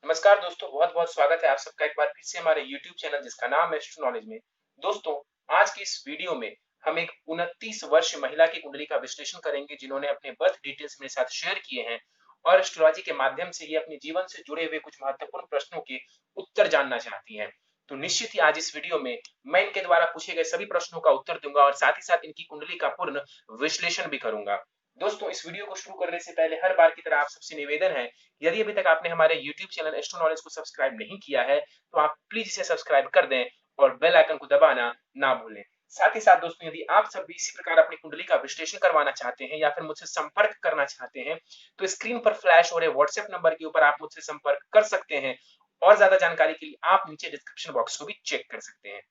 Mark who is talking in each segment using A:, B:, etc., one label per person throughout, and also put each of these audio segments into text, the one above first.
A: नमस्कार दोस्तों, बहुत बहुत स्वागत है आप सबका एक बार फिर से हमारे YouTube चैनल जिसका नाम है एस्ट्रो नॉलेज में। दोस्तों, आज की इस वीडियो में हम एक 29 वर्ष महिला की कुंडली का विश्लेषण करेंगे जिन्होंने अपने बर्थ डिटेल्स मेरे साथ शेयर किए हैं और एस्ट्रोलॉजी के माध्यम से ये अपने जीवन से जुड़े हुए कुछ महत्वपूर्ण प्रश्नों के उत्तर जानना चाहती हैं। तो निश्चित ही आज इस वीडियो में मैं इनके द्वारा पूछे गए सभी प्रश्नों का उत्तर दूंगा और साथ ही साथ इनकी कुंडली का पूर्ण विश्लेषण भी करूंगा। दोस्तों, इस वीडियो को शुरू करने से पहले हर बार की तरह आप सबसे निवेदन है, यदि अभी तक आपने हमारे YouTube चैनल एस्ट्रो नॉलेज को सब्सक्राइब नहीं किया है तो आप प्लीज इसे सब्सक्राइब कर दें और बेल आइकन को दबाना ना भूलें। साथ ही साथ दोस्तों, यदि आप सब भी इसी प्रकार अपनी कुंडली का विश्लेषण करवाना चाहते हैं या फिर मुझसे संपर्क करना चाहते हैं तो स्क्रीन पर फ्लैश हो रहे व्हाट्सएप नंबर के ऊपर आप मुझसे संपर्क कर सकते हैं और ज्यादा जानकारी के लिए आप नीचे डिस्क्रिप्शन बॉक्स को भी चेक कर सकते हैं।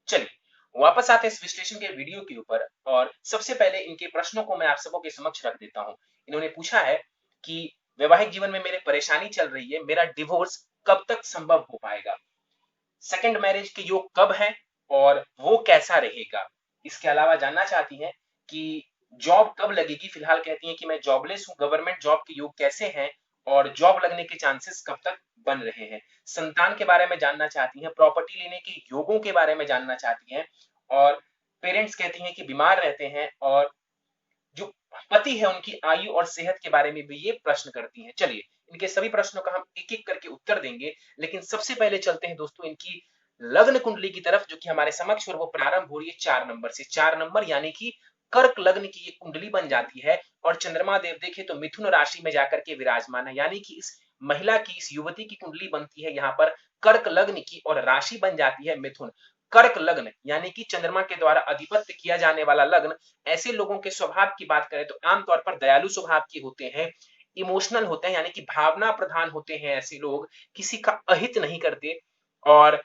A: चलिए वापस आते हैं इस विश्लेषण के वीडियो के ऊपर और सबसे पहले इनके प्रश्नों को मैं आप सबों के समक्ष रख देता हूं। इन्होंने पूछा है कि वैवाहिक जीवन में मेरे परेशानी चल रही है, मेरा डिवोर्स कब तक संभव हो पाएगा, सेकंड मैरिज के योग कब है और वो कैसा रहेगा। इसके अलावा जानना चाहती हैं कि जॉब कब लगेगी, फिलहाल कहती हैं कि मैं जॉबलेस हूं, गवर्नमेंट जॉब के योग कैसे हैं और जॉब लगने के चांसेस कब तक बन रहे हैं। संतान के बारे में जानना चाहती हैं, प्रॉपर्टी लेने के योगों के बारे में जानना चाहती हैं और पेरेंट्स कहती हैं कि बीमार रहते हैं और जो पति है उनकी आयु और सेहत के बारे में भी ये प्रश्न करती हैं। चलिए इनके सभी प्रश्नों का हम एक एक करके उत्तर देंगे, लेकिन सबसे पहले चलते हैं दोस्तों इनकी लग्न कुंडली की तरफ जो कि हमारे समक्ष और वो प्रारंभ हो रही है 4 नंबर से। 4 नंबर यानी कि कर्क लग्न की ये कुंडली बन जाती है और चंद्रमा देव देखे तो मिथुन राशि में जाकर के विराजमान है, यानी कि इस महिला की, इस युवती की कुंडली बनती है यहाँ पर कर्क लग्न की और राशि बन जाती है मिथुन। कर्क लग्न यानी कि चंद्रमा के द्वारा अधिपत्य किया जाने वाला लग्न। ऐसे लोगों के स्वभाव की बात करें तो आमतौर पर दयालु स्वभाव के होते हैं, इमोशनल होते हैं यानी कि भावना प्रधान होते हैं। ऐसे लोग किसी का अहित नहीं करते और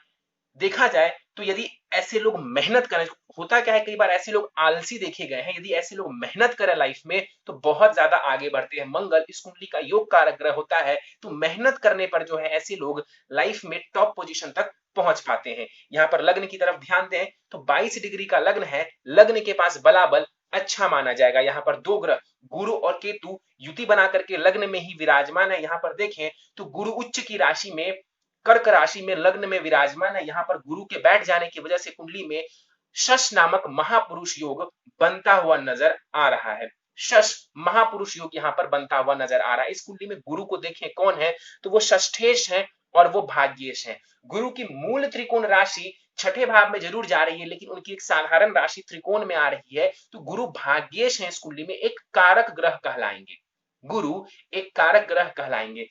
A: देखा जाए तो यदि ऐसे लोग मेहनत करें, होता क्या है कई बार ऐसे लोग आलसी देखे गए हैं, यदि ऐसे लोग मेहनत करें लाइफ में तो बहुत ज्यादा आगे बढ़ते हैं। मंगल इस कुंडली का योग कारक ग्रह होता है, तो मेहनत करने पर जो है ऐसे लोग लाइफ में टॉप पोजीशन तक पहुंच पाते हैं। यहाँ पर लग्न की तरफ ध्यान दें तो 22 डिग्री का लग्न है, लग्न के पास बलाबल अच्छा माना जाएगा। यहाँ पर दो ग्रह गुरु और केतु युति बना करके लग्न में ही विराजमान है। यहाँ पर देखें तो गुरु उच्च की राशि में, कर्क राशि में लग्न में विराजमान है। यहाँ पर गुरु के बैठ जाने की वजह से कुंडली में शश नामक महापुरुष योग बनता हुआ नजर आ रहा है। शश महापुरुष योग यहाँ पर बनता हुआ नजर आ रहा है। इस कुंडली में गुरु को देखें कौन है तो वो षष्ठेश है और वो भाग्येश है। गुरु की मूल त्रिकोण राशि छठे भाव में जरूर जा रही है, लेकिन उनकी एक साधारण राशि त्रिकोण में आ रही है, तो गुरु भाग्येश है। इस कुंडली में एक कारक ग्रह कहलाएंगे, गुरु एक कारक ग्रह कहलाएंगे।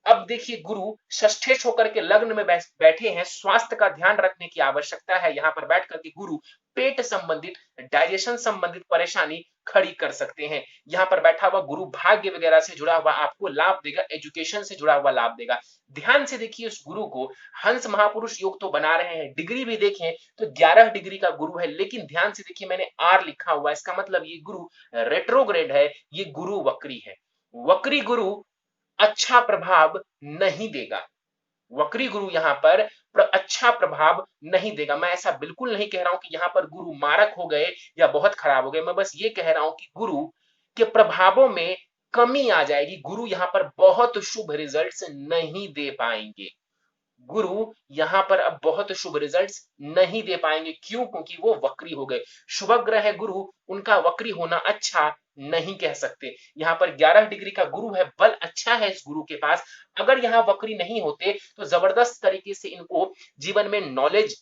A: अब देखिए गुरु षष्ठेश होकर के लग्न में बैठे हैं, स्वास्थ्य का ध्यान रखने की आवश्यकता है। यहाँ पर बैठ करके गुरु पेट संबंधित, डाइजेशन संबंधित परेशानी खड़ी कर सकते हैं। यहाँ पर बैठा हुआ गुरु भाग्य वगैरह से जुड़ा हुआ आपको लाभ देगा, एजुकेशन से जुड़ा हुआ लाभ देगा। ध्यान से देखिए उस गुरु को, हंस महापुरुष योग तो बना रहे हैं, डिग्री भी देखें तो 11 डिग्री का गुरु है, लेकिन ध्यान से देखिए मैंने आर लिखा हुआ है, इसका मतलब ये गुरु रेट्रोग्रेड है, ये गुरु वक्री है। वक्री गुरु अच्छा प्रभाव नहीं देगा, वक्री गुरु यहाँ पर अच्छा प्रभाव नहीं देगा। मैं ऐसा बिल्कुल नहीं कह रहा हूं कि यहाँ पर गुरु मारक हो गए या बहुत खराब हो गए, मैं बस ये कह रहा हूं कि गुरु के प्रभावों में कमी आ जाएगी। गुरु यहाँ पर बहुत शुभ रिजल्ट्स नहीं दे पाएंगे, गुरु यहाँ पर अब बहुत शुभ रिजल्ट्स नहीं दे पाएंगे। क्यों? क्योंकि वो वक्री हो गए। शुभ ग्रह है गुरु, उनका वक्री होना अच्छा नहीं कह सकते। यहाँ पर 11 डिग्री का गुरु है, बल अच्छा है इस गुरु के पास। अगर यहाँ वक्री नहीं होते तो जबरदस्त तरीके से इनको जीवन में नॉलेज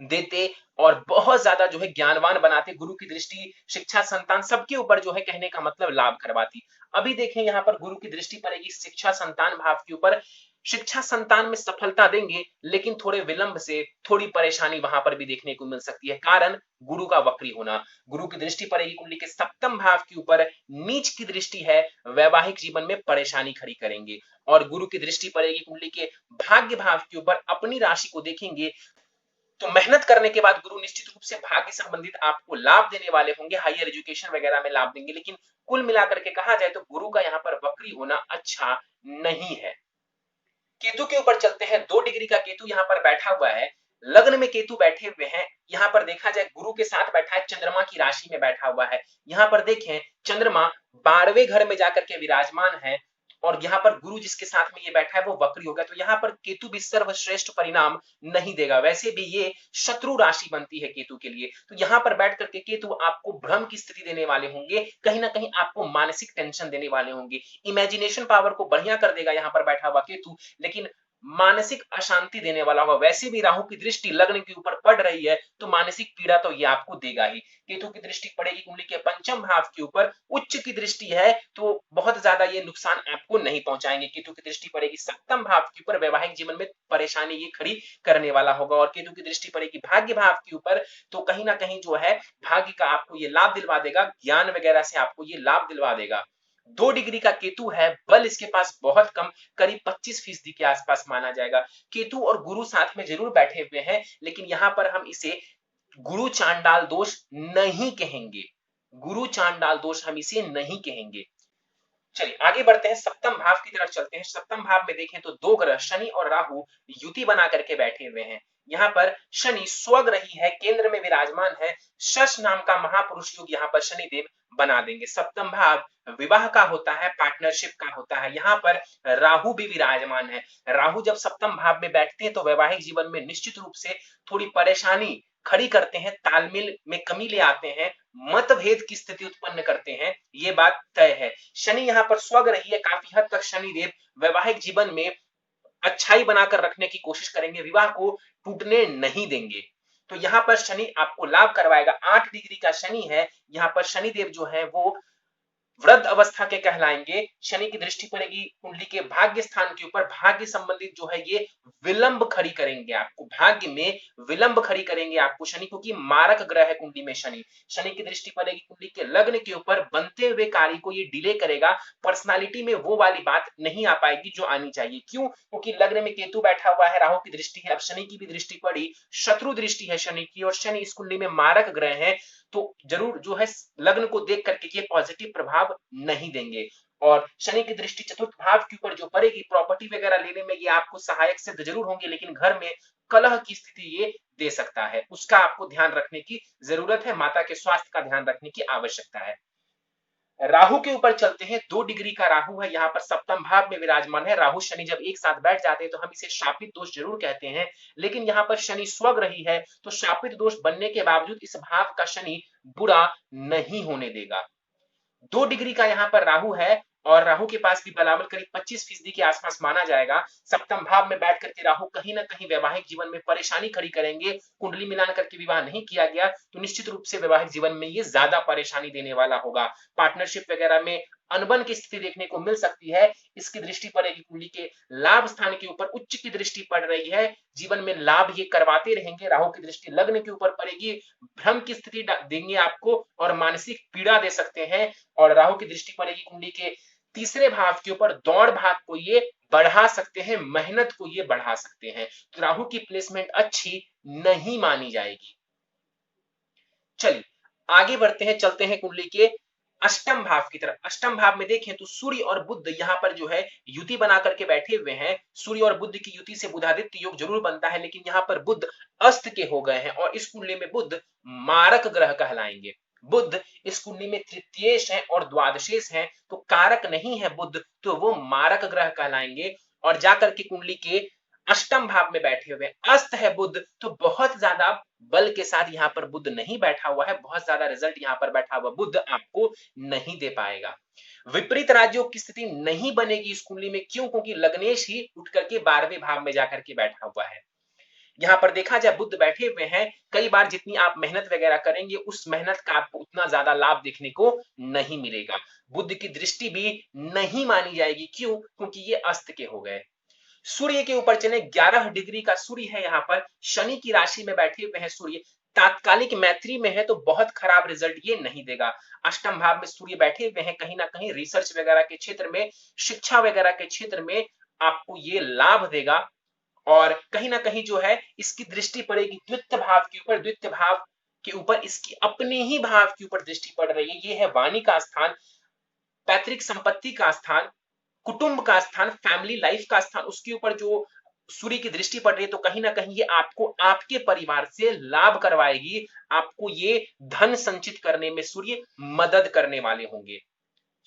A: देते और बहुत ज्यादा जो है ज्ञानवान बनाते। गुरु की दृष्टि शिक्षा, संतान सबके ऊपर जो है कहने का मतलब लाभ करवाती। अभी देखें यहाँ पर गुरु की दृष्टि पड़ेगी शिक्षा संतान भाव के ऊपर। शिक्षा संतान में सफलता देंगे, लेकिन थोड़े विलंब से थोड़ी परेशानी वहां पर भी देखने को मिल सकती है, कारण गुरु का वक्री होना। गुरु की दृष्टि पड़ेगी कुंडली के सप्तम भाव के ऊपर, नीच की दृष्टि है, वैवाहिक जीवन में परेशानी खड़ी करेंगे। और गुरु की दृष्टि पड़ेगी कुंडली के भाग्य भाव के ऊपर, अपनी राशि को देखेंगे तो मेहनत करने के बाद गुरु निश्चित रूप से भाग्य संबंधित आपको लाभ देने वाले होंगे, हायर एजुकेशन वगैरह में लाभ देंगे। लेकिन कुल मिलाकर के कहा जाए तो गुरु का यहाँ पर वक्री होना अच्छा नहीं है। केतु के ऊपर चलते हैं। 2 डिग्री का केतु यहाँ पर बैठा हुआ है, लग्न में केतु बैठे हुए हैं। यहाँ पर देखा जाए गुरु के साथ बैठा है, चंद्रमा की राशि में बैठा हुआ है। यहाँ पर देखें चंद्रमा 12वें घर में जाकर के विराजमान है और यहाँ पर गुरु जिसके साथ में ये बैठा है वो वक्री हो गया, तो यहाँ पर केतु भी सर्वश्रेष्ठ परिणाम नहीं देगा। वैसे भी ये शत्रु राशि बनती है केतु के लिए, तो यहाँ पर बैठ करके केतु आपको भ्रम की स्थिति देने वाले होंगे, कहीं ना कहीं आपको मानसिक टेंशन देने वाले होंगे। इमेजिनेशन पावर को बढ़िया कर देगा यहाँ पर बैठा हुआ केतु, लेकिन मानसिक अशांति देने वाला होगा। वैसे भी राहु की दृष्टि लग्न के ऊपर पड़ रही है, तो मानसिक पीड़ा तो ये आपको देगा ही। केतु की दृष्टि पड़ेगी कुंडली के पंचम भाव के ऊपर, उच्च की दृष्टि है, तो बहुत ज्यादा ये नुकसान आपको नहीं पहुंचाएंगे। केतु की दृष्टि पड़ेगी सप्तम भाव के ऊपर, वैवाहिक जीवन में परेशानी ये खड़ी करने वाला होगा। और केतु की दृष्टि पड़ेगी भाग्य भाव के ऊपर, तो कहीं ना कहीं जो है भाग्य का आपको ये लाभ दिलवा देगा, ज्ञान वगैरह से आपको ये लाभ दिलवा देगा। 2 डिग्री का केतु है, बल इसके पास बहुत कम, करीब 25% के आसपास माना जाएगा। केतु और गुरु साथ में जरूर बैठे हुए हैं, लेकिन यहां पर हम इसे गुरु चांडाल दोष नहीं कहेंगे, गुरु चांडाल दोष हम इसे नहीं कहेंगे। चलिए आगे बढ़ते हैं, सप्तम भाव की तरफ चलते हैं। सप्तम भाव में देखें तो 2 ग्रह शनि और राहु युति बना करके बैठे हुए हैं। यहाँ पर शनि स्वग्रही है, केंद्र में विराजमान है, शश नाम का महापुरुष योग यहाँ पर शनिदेव बना देंगे। सप्तम भाव विवाह का होता है, पार्टनरशिप का होता है, यहाँ पर राहु भी विराजमान है। राहु जब सप्तम भाव में बैठते हैं तो वैवाहिक जीवन में निश्चित रूप से थोड़ी परेशानी खड़ी करते हैं, तालमेल में कमी ले आते हैं, मतभेद की स्थिति उत्पन्न करते हैं, ये बात तय है। शनि यहाँ पर स्वग्रही है, काफी हद तक शनिदेव वैवाहिक जीवन में अच्छाई बनाकर रखने की कोशिश करेंगे, विवाह को टूटने नहीं देंगे। तो यहाँ पर शनि आपको लाभ करवाएगा। 8 डिग्री का शनि है, यहाँ पर शनिदेव जो है वो वृद्ध अवस्था के कहलाएंगे। शनि की दृष्टि पड़ेगी कुंडली के भाग्य स्थान के ऊपर, भाग्य संबंधित जो है ये विलंब खड़ी करेंगे, आपको भाग्य में विलंब खड़ी करेंगे आपको शनि, क्योंकि मारक ग्रह है कुंडली में शनि। शनि की दृष्टि पड़ेगी कुंडली के लग्न के ऊपर, बनते हुए कार्य को ये डिले करेगा, पर्सनालिटी में वो वाली बात नहीं आ पाएगी जो आनी चाहिए। क्यों? क्योंकि लग्न में केतु बैठा हुआ है, राहु की दृष्टि है, अब शनि की भी दृष्टि पड़ी, शत्रु दृष्टि है शनि की, और शनि इस कुंडली में मारक ग्रह है, तो जरूर जो है लग्न को देख करके ये पॉजिटिव प्रभाव नहीं देंगे। और शनि की दृष्टि चतुर्थ भाव के ऊपर जो पड़ेगी, प्रॉपर्टी वगैरह लेने में ये आपको सहायक सिद्ध जरूर होंगे, लेकिन घर में कलह की स्थिति ये दे सकता है, उसका आपको ध्यान रखने की जरूरत है, माता के स्वास्थ्य का ध्यान रखने की आवश्यकता है। राहु के ऊपर चलते हैं, 2 डिग्री का राहु है, यहाँ पर सप्तम भाव में विराजमान है। राहु शनि जब एक साथ बैठ जाते हैं तो हम इसे शापित दोष जरूर कहते हैं, लेकिन यहाँ पर शनि स्वग्रही है, तो शापित दोष बनने के बावजूद इस भाव का शनि बुरा नहीं होने देगा। 2 डिग्री का यहाँ पर राहु है, और राहु के पास भी बलाबल करीब 25% के आसपास माना जाएगा। सप्तम भाव में बैठ करके राहु कहीं ना कहीं वैवाहिक जीवन में परेशानी खड़ी करेंगे। कुंडली मिलान करके विवाह नहीं किया गया तो निश्चित रूप से वैवाहिक जीवन में ये ज्यादा परेशानी देने वाला होगा। पार्टनरशिप वगैरह में अनबन की स्थिति देखने को मिल सकती है। इसकी दृष्टि पड़ेगी कुंडली के लाभ स्थान के ऊपर, उच्च की दृष्टि पड़ रही है, जीवन में लाभ ये करवाते रहेंगे। राहु की दृष्टि लग्न के ऊपर पड़ेगी, भ्रम की स्थिति देंगे आपको और मानसिक पीड़ा दे सकते हैं। और राहु की दृष्टि पड़ेगी कुंडली के तीसरे भाव के ऊपर, दौड़ भाग को ये बढ़ा सकते हैं, मेहनत को ये बढ़ा सकते हैं, तो राहु की प्लेसमेंट अच्छी नहीं मानी जाएगी। चलिए आगे बढ़ते हैं, चलते हैं कुंडली के अष्टम भाव की तरफ। अष्टम भाव में देखें तो सूर्य और बुध यहाँ पर जो है युति बना करके बैठे हुए हैं। सूर्य और बुध की युति से बुधादित्य योग जरूर बनता है, लेकिन यहाँ पर बुध अस्त के हो गए हैं, और इस कुंडली में बुध मारक ग्रह कहलाएंगे। बुध इस कुंडली में तृतीयेश है और द्वादशेश है, तो कारक नहीं है बुध, तो वो मारक ग्रह कहलाएंगे। और जाकर के कुंडली के अष्टम भाव में बैठे हुए, अस्त है बुध, तो बहुत ज्यादा बल के साथ यहाँ पर बुध नहीं बैठा हुआ है, बहुत ज्यादा रिजल्ट यहाँ पर बैठा हुआ बुध आपको नहीं दे पाएगा। विपरीत राज्यों की स्थिति नहीं बनेगी इस कुंडली में, क्यों? क्योंकि लग्नेश ही उठ करके 12वें भाव में जाकर के बैठा हुआ है। यहाँ पर देखा जाए बुध बैठे हुए हैं, कई बार जितनी आप मेहनत वगैरह करेंगे उस मेहनत का आपको उतना ज्यादा लाभ देखने को नहीं मिलेगा। बुध की दृष्टि भी नहीं मानी जाएगी, क्यों? क्योंकि ये अस्त के हो गए। सूर्य के ऊपर चले, 11 डिग्री का सूर्य है, यहाँ पर शनि की राशि में बैठे हुए हैं सूर्य, तात्कालिक मैत्री में है तो बहुत खराब रिजल्ट ये नहीं देगा। अष्टम भाव में सूर्य बैठे हुए हैं, कहीं ना कहीं रिसर्च वगैरह के क्षेत्र में, शिक्षा वगैरह के क्षेत्र में आपको ये लाभ देगा। और कहीं ना कहीं जो है इसकी दृष्टि पड़ेगी द्वितीय भाव के ऊपर, द्वितीय भाव के ऊपर इसकी अपने ही भाव के ऊपर दृष्टि पड़ रही है। ये है वाणी का स्थान, पैतृक संपत्ति का स्थान, कुटुंब का स्थान, फैमिली लाइफ का स्थान, उसके ऊपर जो सूर्य की दृष्टि पड़ रही है, तो कहीं ना कहीं ये आपको आपके परिवार से लाभ करवाएगी, आपको ये धन संचित करने में सूर्य मदद करने वाले होंगे।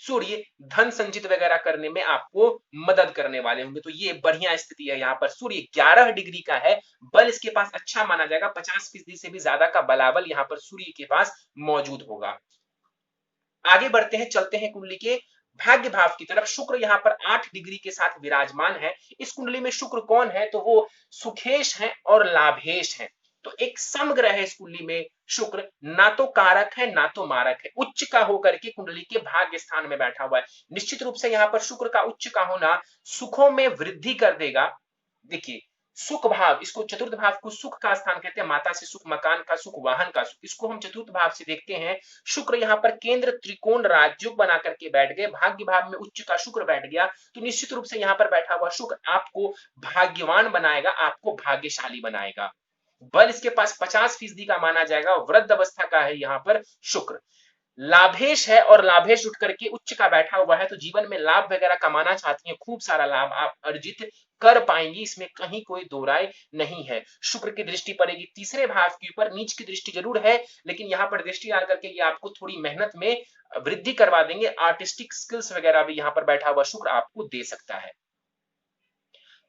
A: सूर्य धन संचित वगैरह करने में आपको मदद करने वाले होंगे। तो ये बढ़िया स्थिति है। यहाँ पर सूर्य 11 डिग्री का है, बल इसके पास अच्छा माना जाएगा, 50% से भी ज्यादा का बलाबल यहाँ पर सूर्य के पास मौजूद होगा। आगे बढ़ते हैं, चलते हैं कुंडली के भाग्य भाव की तरफ। शुक्र यहाँ पर 8 डिग्री के साथ विराजमान है। इस कुंडली में शुक्र कौन है? तो वो सुखेश है और लाभेश है। तो एक समग्रह है इस कुंडली में शुक्र, ना तो कारक है ना तो मारक है, उच्च का होकर के कुंडली के भाग्य स्थान में बैठा हुआ है। निश्चित रूप से यहाँ पर शुक्र का उच्च का होना सुखों में वृद्धि कर देगा। देखिए, सुख भाव, इसको चतुर्थ भाव को सुख का स्थान कहते हैं, माता से सुख, मकान का सुख, वाहन का सुख, इसको हम चतुर्थ भाव से देखते हैं। शुक्र यहाँ पर केंद्र त्रिकोण राजयोग बना करके बैठ गए, भाग्य भाव में उच्च का शुक्र बैठ गया। तो निश्चित रूप से यहाँ पर बैठा हुआ शुक्र आपको भाग्यवान बनाएगा, आपको भाग्यशाली बनाएगा। बल इसके पास 50% का माना जाएगा, वृद्ध अवस्था का है यहाँ पर शुक्र। लाभेश है और लाभेश उठ करके उच्च का बैठा हुआ है, तो जीवन में लाभ वगैरह कमाना चाहती हैं, खूब सारा लाभ आप अर्जित कर पाएंगी, इसमें कहीं कोई दो राय नहीं है। शुक्र की दृष्टि पड़ेगी तीसरे भाव के ऊपर, नीच की दृष्टि जरूर है, लेकिन यहाँ पर दृष्टि डाल करके ये आपको थोड़ी मेहनत में वृद्धि करवा देंगे। आर्टिस्टिक स्किल्स वगैरह भी यहाँ पर बैठा हुआ शुक्र आपको दे सकता है।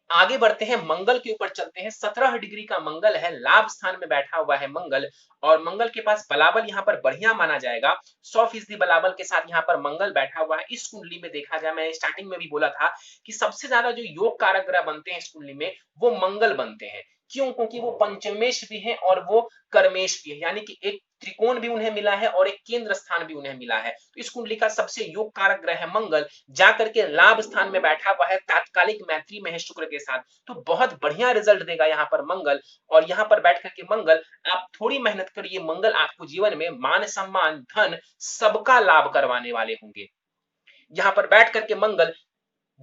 A: आगे बढ़ते हैं, मंगल के ऊपर चलते हैं। 17 डिग्री का मंगल है, लाभ स्थान में बैठा हुआ है मंगल, और मंगल के पास बलाबल यहाँ पर बढ़िया माना जाएगा। 100% बलाबल के साथ यहाँ पर मंगल बैठा हुआ है। इस कुंडली में देखा जाए, मैं स्टार्टिंग में भी बोला था कि सबसे ज्यादा जो योग कारक ग्रह बनते हैं इस कुंडली में वो मंगल बनते हैं। क्यों? क्योंकि वो पंचमेश भी है और वो कर्मेश भी है, यानी कि एक त्रिकोण भी उन्हें मिला है और एक केंद्र स्थान भी उन्हें मिला है। तो इस कुंडली का सबसे योग कारक ग्रह है मंगल, जाकर के लाभ स्थान में बैठा हुआ है, तात्कालिक मैत्री में है शुक्र के साथ, तो बहुत बढ़िया रिजल्ट देगा यहाँ पर मंगल। और यहाँ पर बैठ करके मंगल, आप थोड़ी मेहनत करिए, मंगल आपको जीवन में मान सम्मान धन सबका लाभ करवाने वाले होंगे। यहाँ पर बैठ करके मंगल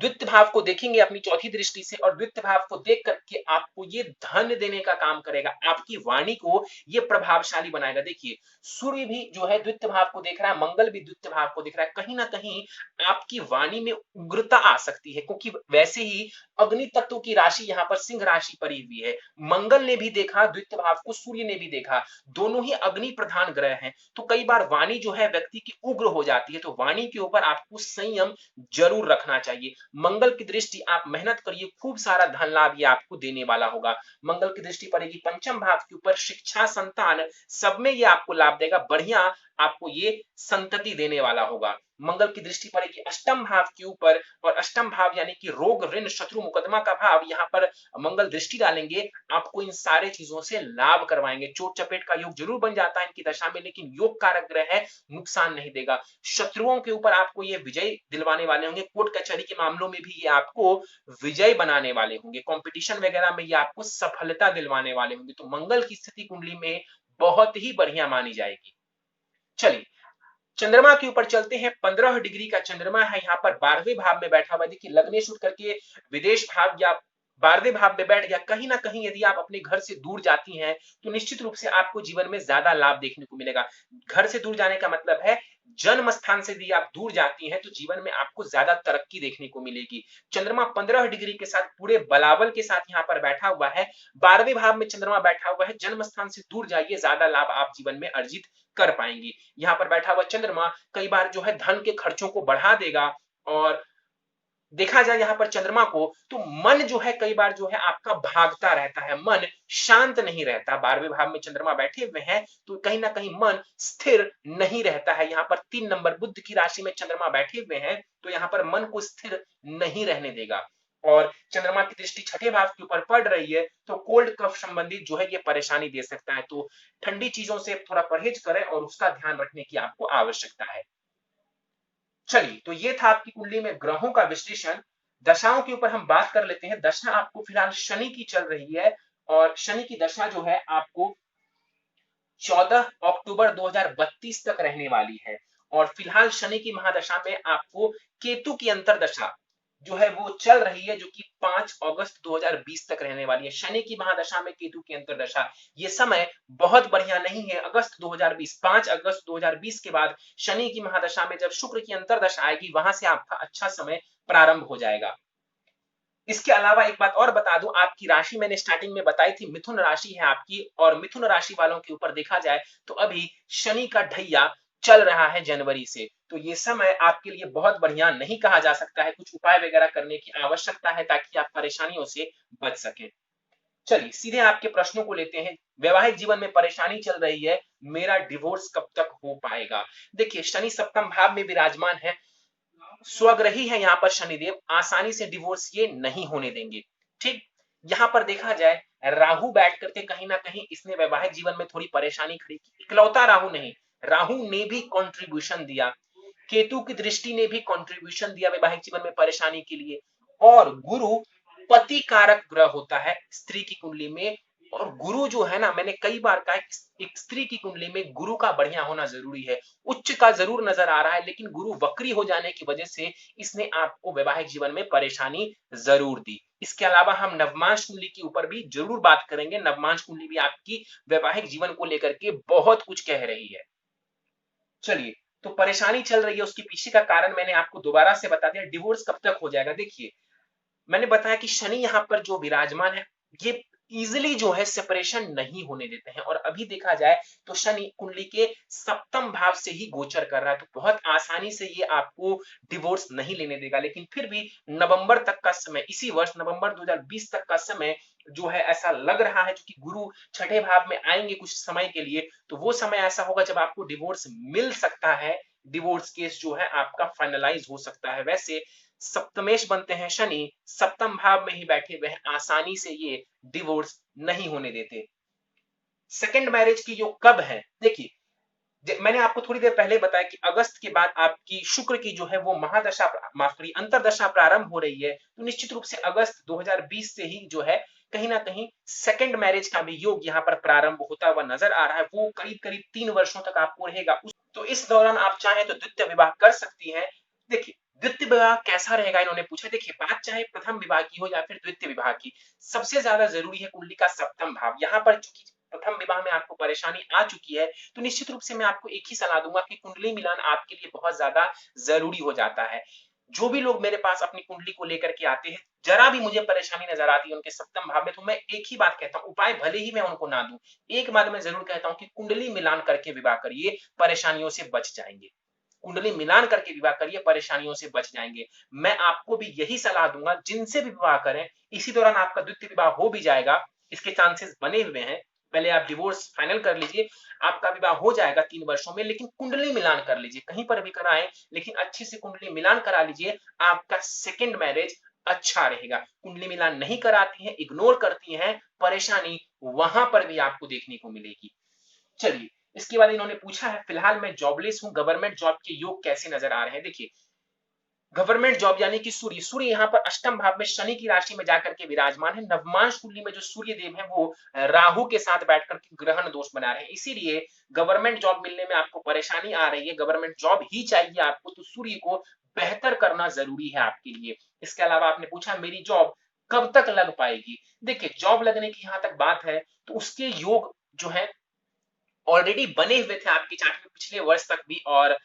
A: द्वितीय भाव को देखेंगे अपनी चौथी दृष्टि से, और द्वितीय भाव को देख करके आपको ये धन देने का काम करेगा, आपकी वाणी को ये प्रभावशाली बनाएगा। देखिए, सूर्य भी जो है द्वितीय भाव को देख रहा है, मंगल भी द्वितीय भाव को देख रहा है, कहीं ना कहीं आपकी वाणी में उग्रता आ सकती है, क्योंकि वैसे ही अग्नि तत्व की राशि यहाँ पर सिंह राशि पड़ी हुई है। मंगल ने भी देखा द्वितीय भाव को, सूर्य ने भी देखा, दोनों ही अग्नि प्रधान ग्रह हैं, तो कई बार वाणी जो है व्यक्ति की उग्र हो जाती है, तो वाणी के ऊपर आपको संयम जरूर रखना चाहिए। मंगल की दृष्टि, आप मेहनत करिए, खूब सारा धन लाभ ये आपको देने वाला होगा। मंगल की दृष्टि पड़ेगी पंचम भाव के ऊपर, शिक्षा संतान सब में ये आपको लाभ देगा, बढ़िया आपको ये संतति देने वाला होगा। मंगल की दृष्टि पड़ेगी अष्टम भाव के ऊपर, और अष्टम भाव यानी कि रोग ऋण शत्रु मुकदमा का भाव, यहाँ पर मंगल दृष्टि डालेंगे, आपको इन सारे चीजों से लाभ करवाएंगे। चोट चपेट का योग जरूर बन जाता है इनकी दशा में, लेकिन योग कारक ग्रह है, नुकसान नहीं देगा। शत्रुओं के ऊपर आपको ये विजय दिलवाने वाले होंगे, कोर्ट कचहरी के मामलों में भी ये आपको विजय बनाने वाले होंगे, कंपटीशन वगैरह में ये आपको सफलता दिलवाने वाले होंगे। तो मंगल की स्थिति कुंडली में बहुत ही बढ़िया मानी जाएगी। चलिए, चंद्रमा के ऊपर चलते हैं। 15 डिग्री का चंद्रमा है, यहाँ पर 12वें भाव में बैठा हुआ। देखिए, लग्नेश उठ करके विदेश भाव या 12वें भाव में बैठ गया, कहीं ना कहीं यदि आप अपने घर से दूर जाती हैं तो निश्चित रूप से आपको जीवन में ज्यादा लाभ देखने को मिलेगा। घर से दूर जाने का मतलब है जन्म स्थान से यदि आप दूर जाती हैं तो जीवन में आपको ज्यादा तरक्की देखने को मिलेगी। चंद्रमा 15 डिग्री के साथ पूरे बलाबल के साथ यहाँ पर बैठा हुआ है, 12वें भाव में चंद्रमा बैठा हुआ है, जन्म स्थान से दूर जाइए, ज्यादा लाभ आप जीवन में अर्जित कर पाएंगी। यहाँ पर बैठा हुआ चंद्रमा कई बार जो है धन के खर्चों को बढ़ा देगा, और देखा जाए यहाँ पर चंद्रमा को तो मन जो है कई बार जो है आपका भागता रहता है, मन शांत नहीं रहता। 12वें भाव में चंद्रमा बैठे हुए हैं तो कहीं ना कहीं मन स्थिर नहीं रहता है। यहाँ पर 3 नंबर बुध की राशि में चंद्रमा बैठे हुए हैं तो यहाँ पर मन को स्थिर नहीं रहने देगा। और चंद्रमा की दृष्टि छठे भाव के ऊपर पड़ रही है तो कोल्ड कफ संबंधित जो है ये परेशानी दे सकता है। तो ठंडी चीजों से थोड़ा परहेज करें और उसका ध्यान रखने की आपको आवश्यकता है। चलिए, तो ये था आपकी कुंडली में ग्रहों का विश्लेषण। दशाओं के ऊपर हम बात कर लेते हैं। दशा आपको फिलहाल शनि की चल रही है, और शनि की दशा जो है आपको 14 अक्टूबर 2032 तक रहने वाली है। और फिलहाल शनि की महादशा में आपको केतु की अंतरदशा जो है वो चल रही है, जो कि 5 अगस्त 2020 तक रहने वाली है। शनि की महादशा में केतु की अंतरदशा, ये समय बहुत बढ़िया नहीं है। अगस्त 2020, 5 अगस्त 2020 के बाद शनि की महादशा में जब शुक्र की अंतरदशा आएगी, वहां से आपका अच्छा समय प्रारंभ हो जाएगा। इसके अलावा एक बात और बता दूं, आपकी राशि मैंने स्टार्टिंग में बताई थी, मिथुन राशि है आपकी, और मिथुन राशि वालों के ऊपर देखा जाए तो अभी शनि का ढैया चल रहा है जनवरी से। तो ये समय आपके लिए बहुत बढ़िया नहीं कहा जा सकता है। कुछ उपाय वगैरह करने की आवश्यकता है ताकि आप परेशानियों से बच सकें। चलिए सीधे आपके प्रश्नों को लेते हैं। वैवाहिक जीवन में परेशानी चल रही है, मेरा डिवोर्स कब तक हो पाएगा? देखिए शनि सप्तम भाव में विराजमान है, स्वग्रही है यहाँ पर शनिदेव, आसानी से डिवोर्स ये नहीं होने देंगे। ठीक, यहाँ पर देखा जाए राहु बैठ करके कहीं ना कहीं इसने वैवाहिक जीवन में थोड़ी परेशानी खड़ी की। इकलौता राहु नहीं, राहु ने भी कंट्रीब्यूशन दिया, केतु की दृष्टि ने भी कंट्रीब्यूशन दिया वैवाहिक जीवन में परेशानी के लिए। और गुरु पति कारक ग्रह होता है स्त्री की कुंडली में, और गुरु जो है ना, मैंने कई बार कहा एक स्त्री की कुंडली में गुरु का बढ़िया होना जरूरी है। उच्च का जरूर नजर आ रहा है, लेकिन गुरु वक्री हो जाने की वजह से इसने आपको वैवाहिक जीवन में परेशानी जरूर दी। इसके अलावा हम नवमांश कुंडली के ऊपर भी जरूर बात करेंगे। नवमांश कुंडली भी आपकी वैवाहिक जीवन को लेकर के बहुत कुछ कह रही है। चलिए, तो परेशानी चल रही है, उसके पीछे का कारण मैंने आपको दोबारा से बता दिया। डिवोर्स कब तक हो जाएगा? देखिए मैंने बताया कि शनि यहाँ पर जो विराजमान है, ये इजिली जो है सेपरेशन नहीं होने देते हैं। और अभी देखा जाए तो शनि कुंडली के सप्तम भाव से ही गोचर कर रहा है, तो बहुत आसानी से ये आपको डिवोर्स नहीं लेने देगा। लेकिन फिर भी नवंबर तक का समय, इसी वर्ष नवंबर 2020 तक का समय जो है ऐसा लग रहा है, क्योंकि गुरु छठे भाव में आएंगे कुछ समय के लिए, तो वो समय ऐसा होगा जब आपको डिवोर्स मिल सकता है। डिवोर्स केस जो है आपका फाइनलाइज हो सकता है। वैसे सप्तमेश बनते हैं शनि, सप्तम भाव में ही बैठे हुए हैं, आसानी से ये डिवोर्स नहीं होने देते। सेकंड मैरिज की जो कब है, देखिए मैंने आपको थोड़ी देर पहले बताया कि अगस्त के बाद आपकी शुक्र की जो है वो महादशा, माफ करिए, अंतरदशा प्रारंभ हो रही है। तो निश्चित रूप से अगस्त 2020 से ही जो है कहीं ना कहीं सेकंड मैरिज का भी योग यहाँ पर प्रारंभ होता हुआ नजर आ रहा है। वो करीब करीब 3 वर्षों तक आपको रहेगा। तो इस दौरान आप चाहें तो द्वितीय विवाह कर सकती हैं। देखिए द्वितीय विवाह कैसा रहेगा इन्होंने पूछा। देखिए बात चाहे प्रथम विवाह की हो या फिर द्वितीय विवाह की, सबसे ज्यादा जरूरी है कुंडली का सप्तम भाव। यहाँ पर चूंकि प्रथम विवाह में आपको परेशानी आ चुकी है, तो निश्चित रूप से मैं आपको एक ही सलाह दूंगा कि कुंडली मिलान आपके लिए बहुत ज्यादा जरूरी हो जाता है। जो भी लोग मेरे पास अपनी कुंडली को लेकर के आते हैं, जरा भी मुझे परेशानी नजर आती है उनके सप्तम भाव में, तो मैं एक ही बात कहता हूं, उपाय भले ही मैं उनको ना दूं, एक बात मैं जरूर कहता हूं कि कुंडली मिलान करके विवाह करिए, परेशानियों से बच जाएंगे। कुंडली मिलान करके विवाह करिए, परेशानियों से बच जाएंगे। मैं आपको भी यही सलाह दूंगा, जिनसे भी विवाह करें इसी दौरान आपका द्वितीय विवाह हो भी जाएगा, इसके चांसेस बने हुए हैं। पहले आप डिवोर्स फाइनल कर लीजिए, आपका विवाह हो जाएगा 3 वर्षों में, लेकिन कुंडली मिलान कर लीजिए, कहीं पर भी कराएं लेकिन अच्छे से कुंडली मिलान करा लीजिए, आपका सेकंड मैरिज अच्छा रहेगा। कुंडली मिलान नहीं कराती हैं, इग्नोर करती हैं, परेशानी वहां पर भी आपको देखने को मिलेगी। चलिए इसके बाद इन्होंने पूछा है, फिलहाल मैं जॉबलेस हूं, गवर्नमेंट जॉब के योग कैसे नजर आ रहे हैं? देखिए गवर्नमेंट जॉब यानी कि सूर्य, सूर्य यहाँ पर अष्टम भाव में शनि की राशि में जाकर के विराजमान है। नवमांश कुंडली में जो सूर्य देव है वो राहु के साथ बैठकर के ग्रहण दोष बना रहे हैं, इसीलिए गवर्नमेंट जॉब मिलने में आपको परेशानी आ रही है। गवर्नमेंट जॉब ही चाहिए आपको, तो सूर्य को बेहतर करना जरूरी है आपके लिए। इसके अलावा आपने पूछा मेरी जॉब कब तक लग पाएगी? देखिए जॉब लगने की यहाँ तक बात है तो उसके योग जो है ऑलरेडी बने हुए थे आपके चार्ट में पिछले वर्ष तक भी, और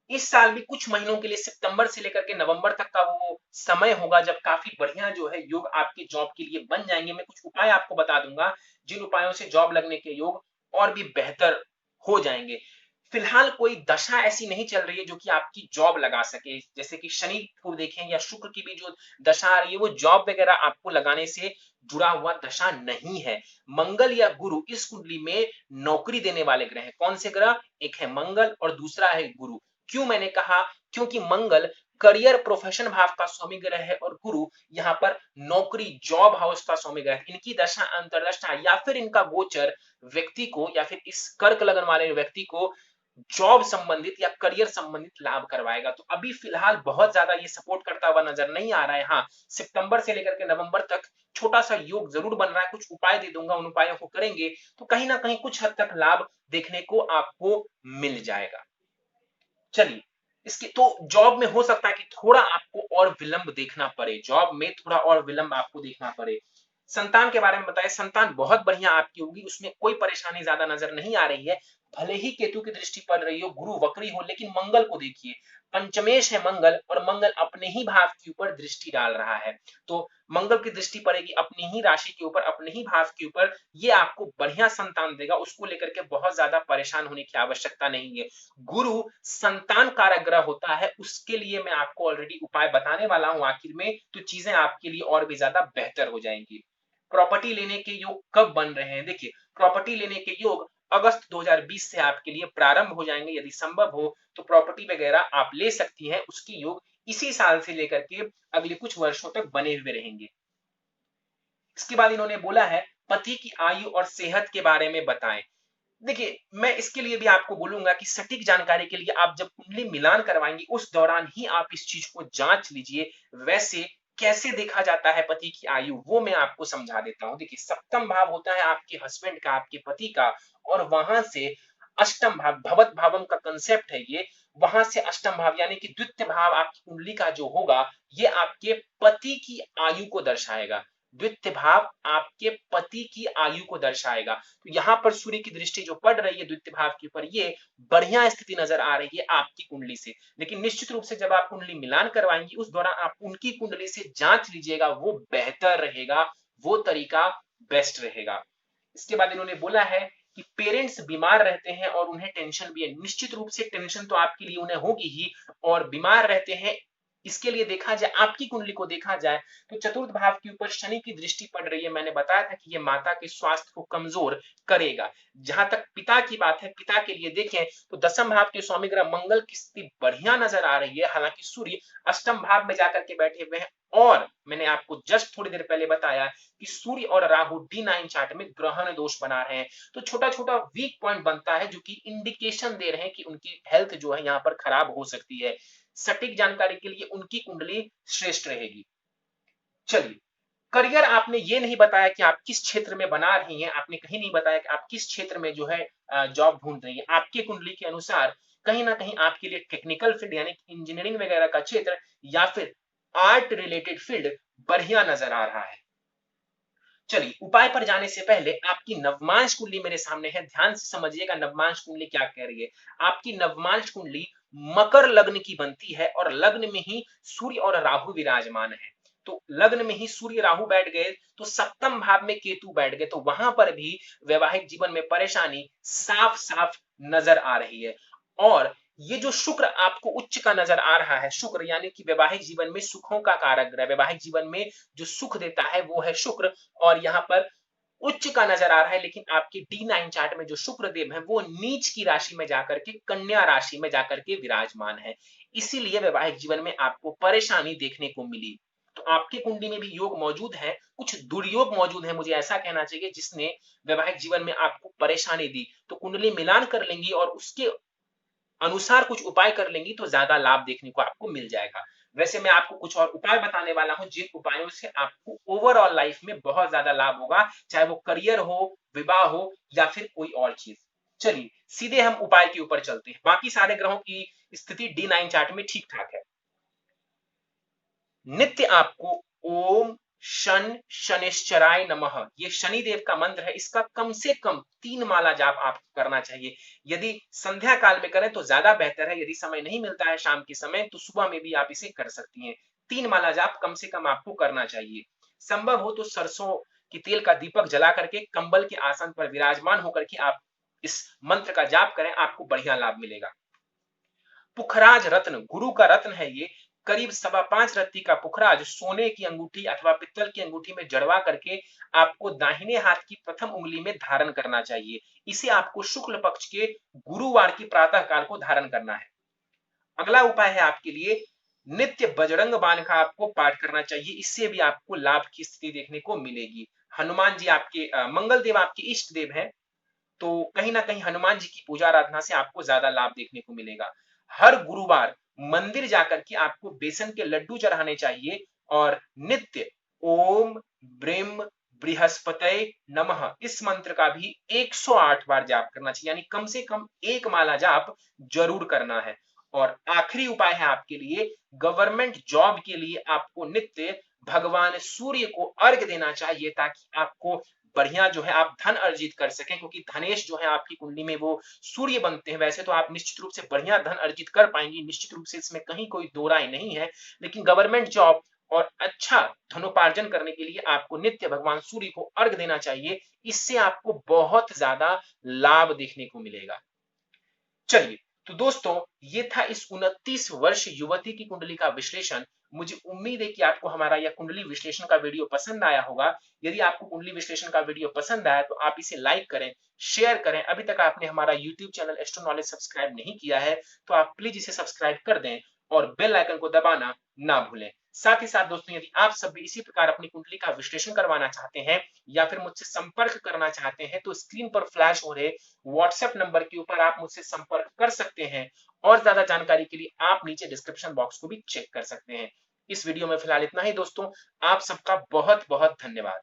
A: इस साल भी कुछ महीनों के लिए सितंबर से लेकर के नवंबर तक का वो समय होगा जब काफी बढ़िया जो है योग आपके जॉब के लिए बन जाएंगे। मैं कुछ उपाय आपको बता दूंगा जिन उपायों से जॉब लगने के योग और भी बेहतर हो जाएंगे। फिलहाल कोई दशा ऐसी नहीं चल रही है जो कि आपकी जॉब लगा सके, जैसे कि शनि को देखें या शुक्र की भी जो दशा आ रही है वो जॉब वगैरह आपको लगाने से जुड़ा हुआ दशा नहीं है। मंगल या गुरु इस कुंडली में नौकरी देने वाले ग्रह हैं। कौन से ग्रह? एक है मंगल और दूसरा है गुरु। क्यों मैंने कहा? क्योंकि मंगल करियर प्रोफेशन भाव का स्वामी ग्रह है और गुरु यहाँ पर नौकरी जॉब हाउस का स्वामी ग्रह है। इनकी दशा अंतरदशा या फिर इनका गोचर व्यक्ति को या फिर इस कर्क लगन वाले व्यक्ति को जॉब संबंधित या करियर संबंधित लाभ करवाएगा। तो अभी फिलहाल बहुत ज्यादा ये सपोर्ट करता हुआ नजर नहीं आ रहा है। हाँ, सितंबर से लेकर के नवंबर तक छोटा सा योग जरूर बन रहा है। कुछ उपाय दे दूंगा, उन उपायों को करेंगे तो कहीं ना कहीं कुछ हद तक लाभ देखने को आपको मिल जाएगा। चलिए इसके तो जॉब में हो सकता है कि थोड़ा आपको और विलंब देखना पड़े, जॉब में थोड़ा और विलंब आपको देखना पड़े। संतान के बारे में बताएं, संतान बहुत बढ़िया आपकी होगी, उसमें कोई परेशानी ज्यादा नजर नहीं आ रही है। भले ही केतु की दृष्टि पड़ रही हो, गुरु वक्री हो, लेकिन मंगल को देखिए, पंचमेश है मंगल और मंगल अपने ही भाव के ऊपर दृष्टि डाल रहा है। तो मंगल की दृष्टि पड़ेगी अपनी ही राशि के ऊपर, अपने ही भाव के ऊपर, ये आपको बढ़िया संतान देगा, उसको लेकर के बहुत ज्यादा परेशान होने की आवश्यकता नहीं है। गुरु संतान कारक ग्रह होता है, उसके लिए मैं आपको ऑलरेडी उपाय बताने वाला हूं आखिर में, तो चीजें आपके लिए और भी ज्यादा बेहतर हो जाएंगी। प्रॉपर्टी लेने के योग कब बन रहे हैं? देखिए, प्रॉपर्टी लेने के योग अगस्त 2020 से आपके लिए प्रारंभ हो जाएंगे। यदि संभव हो तो प्रॉपर्टी वगैरह आप ले सकती हैं, उसके योग इसी साल से लेकर के अगले कुछ वर्षों तक बने हुए रहेंगे। इसके बाद इन्होंने बोला है पति की आयु और सेहत के बारे में बताएं। देखिए, मैं इसके लिए भी आपको बोलूंगा कि सटीक जानकारी के लिए आप जब कुंडली मिलान करवाएंगे उस दौरान ही आप इस चीज को जांच लीजिए। वैसे कैसे देखा जाता है पति की आयु, वो मैं आपको समझा देता हूं। देखिए, सप्तम भाव होता है आपके हस्बैंड का, आपके पति का, और वहां से अष्टम भाव, भवत भावम का कंसेप्ट है ये, वहां से अष्टम भाव यानी कि द्वितीय भाव आपकी कुंडली का जो होगा, ये आपके पति की आयु को दर्शाएगा। द्वितीय भाव आपके पति की आयु को दर्शाएगा। तो यहाँ पर सूर्य की दृष्टि जो पड़ रही है द्वितीय भाव के ऊपर, ये बढ़िया स्थिति नजर आ रही है आपकी कुंडली से। लेकिन निश्चित रूप से जब आप कुंडली मिलान करवाएंगी उस दौरान आप उनकी कुंडली से जांच लीजिएगा, वो बेहतर रहेगा, वो तरीका बेस्ट रहेगा। इसके बाद इन्होंने बोला है कि पेरेंट्स बीमार रहते हैं और उन्हें टेंशन भी है। निश्चित रूप से टेंशन तो आपके लिए उन्हें होगी ही, और बीमार रहते हैं, इसके लिए देखा जाए, आपकी कुंडली को देखा जाए तो चतुर्थ भाव के ऊपर शनि की दृष्टि पड़ रही है। मैंने बताया था कि ये माता के स्वास्थ्य को कमजोर करेगा। जहां तक पिता की बात है, पिता के लिए देखें तो दसम भाव के स्वामी ग्रह मंगल की स्थिति बढ़िया नजर आ रही है, हालांकि सूर्य अष्टम भाव में जाकर के बैठे हुए हैं। और मैंने आपको जस्ट थोड़ी देर पहले बताया कि सूर्य और राहु D9 चार्ट में ग्रहण दोष बना रहे हैं, तो छोटा छोटा वीक पॉइंट बनता है जो कि इंडिकेशन दे रहे हैं कि उनकी हेल्थ जो है यहाँ पर खराब हो सकती है। सटीक जानकारी के लिए उनकी कुंडली श्रेष्ठ रहेगी। चलिए, करियर आपने ये नहीं बताया कि आप किस क्षेत्र में बना रही हैं, आपने कहीं नहीं बताया कि आप किस क्षेत्र में जो है जॉब ढूंढ रही हैं। आपकी कुंडली के अनुसार कहीं ना कहीं आपके लिए टेक्निकल फील्ड यानी इंजीनियरिंग वगैरह का क्षेत्र या फिर आर्ट रिलेटेड फील्ड बढ़िया नजर आ रहा है। चलिए, उपाय पर जाने से पहले आपकी नवमांश कुंडली मेरे सामने है, ध्यान से समझिएगा नवमांश कुंडली क्या कह रही है। आपकी नवमांश कुंडली मकर लग्न की बनती है और लग्न में ही सूर्य और राहु विराजमान है। तो लग्न में ही सूर्य राहु बैठ गए तो सप्तम भाव में केतु बैठ गए, तो वहां पर भी वैवाहिक जीवन में परेशानी साफ साफ नजर आ रही है। और ये जो शुक्र आपको उच्च का नजर आ रहा है, शुक्र यानी कि वैवाहिक जीवन में सुखों का कारक ग्रह, वैवाहिक जीवन में जो सुख देता है वो है शुक्र, और यहाँ पर उच्च का नजर आ रहा है। लेकिन आपके D9 चार्ट में जो शुक्र देव है वो नीच की राशि में जाकर के, कन्या राशि में जाकर के विराजमान है, इसीलिए वैवाहिक जीवन में आपको परेशानी देखने को मिली। तो आपकी कुंडली में भी योग मौजूद है, कुछ दुर्योग मौजूद है, मुझे ऐसा कहना चाहिए, जिसने वैवाहिक जीवन में आपको परेशानी दी। तो कुंडली मिलान कर लेंगी और उसके अनुसार कुछ उपाय कर लेंगी तो ज्यादा लाभ देखने को आपको मिल जाएगा। वैसे मैं आपको कुछ और उपाय बताने वाला हूं जिन उपायों से आपको ओवरऑल लाइफ में बहुत ज्यादा लाभ होगा, चाहे वो करियर हो, विवाह हो या फिर कोई और चीज। चलिए सीधे हम उपाय के ऊपर चलते हैं। बाकी सारे ग्रहों की स्थिति D9 चार्ट में ठीक ठाक है। नित्य आपको ओम शन शनिश्चराय नमः, ये शनिदेव का मंत्र है, इसका कम से कम 3 माला जाप आपको करना चाहिए। यदि संध्या काल में करें तो ज्यादा बेहतर है, यदि समय नहीं मिलता है शाम के समय तो सुबह में भी आप इसे कर सकती हैं। 3 माला जाप कम से कम आपको करना चाहिए। संभव हो तो सरसों की तेल का दीपक जला करके कंबल के आसन पर विराजमान होकर के आप इस मंत्र का जाप करें, आपको बढ़िया लाभ मिलेगा। पुखराज रत्न, गुरु का रत्न है ये, करीब 5.25 रत्ती का पुखराज सोने की अंगूठी अथवा पित्तल की अंगूठी में जड़वा करके आपको दाहिने हाथ की प्रथम उंगली में धारण करना चाहिए। इसे आपको शुक्ल पक्ष के गुरुवार की प्रातः काल को धारण करना है। अगला उपाय है आपके लिए नित्य बजरंग बाण का आपको पाठ करना चाहिए, इससे भी आपको लाभ की स्थिति देखने को मिलेगी। हनुमान जी आपके मंगल देव आपके इष्ट देव हैं, तो कहीं ना कहीं हनुमान जी की पूजा आराधना से आपको ज्यादा लाभ देखने को मिलेगा। हर गुरुवार मंदिर जाकर के आपको बेसन के लड्डू चढ़ाने चाहिए और नित्य ओम ब्रीम बृहस्पतये नमः इस मंत्र का भी 108 बार जाप करना चाहिए, यानी कम से कम 1 माला जाप जरूर करना है। और आखिरी उपाय है आपके लिए, गवर्नमेंट जॉब के लिए आपको नित्य भगवान सूर्य को अर्घ देना चाहिए ताकि आपको बढ़िया जो है आप धन अर्जित कर सकें, क्योंकि धनेश जो है आपकी कुंडली में वो सूर्य बनते हैं। वैसे तो आप निश्चित रूप से बढ़िया धन अर्जित कर पाएंगी, निश्चित रूप से इसमें कहीं कोई दो राय नहीं है, लेकिन गवर्नमेंट जॉब और अच्छा धनोपार्जन करने के लिए आपको नित्य भगवान सूर्य को अर्घ देना चाहिए। इससे आपको बहुत ज्यादा लाभ देखने को मिलेगा। चलिए, तो दोस्तों ये था इस 29 वर्ष युवती की कुंडली का विश्लेषण। मुझे उम्मीद है कि आपको हमारा यह कुंडली विश्लेषण का वीडियो पसंद आया होगा। यदि आपको कुंडली विश्लेषण का वीडियो पसंद आया तो आप इसे लाइक करें, शेयर करें। अभी तक आपने हमारा YouTube channel astro knowledge subscribe नहीं किया है तो आप प्लीज इसे सब्सक्राइब कर दें और बेल आइकन को दबाना ना भूलें। साथ ही साथ दोस्तों, यदि आप सब भी इसी प्रकार अपनी कुंडली का विश्लेषण करवाना चाहते हैं या फिर मुझसे संपर्क करना चाहते हैं तो स्क्रीन पर फ्लैश हो रहे व्हाट्सएप नंबर के ऊपर आप मुझसे संपर्क कर सकते हैं। और ज्यादा जानकारी के लिए आप नीचे डिस्क्रिप्शन बॉक्स को भी चेक कर सकते हैं। इस वीडियो में फिलहाल इतना ही दोस्तों। आप सबका बहुत बहुत धन्यवाद।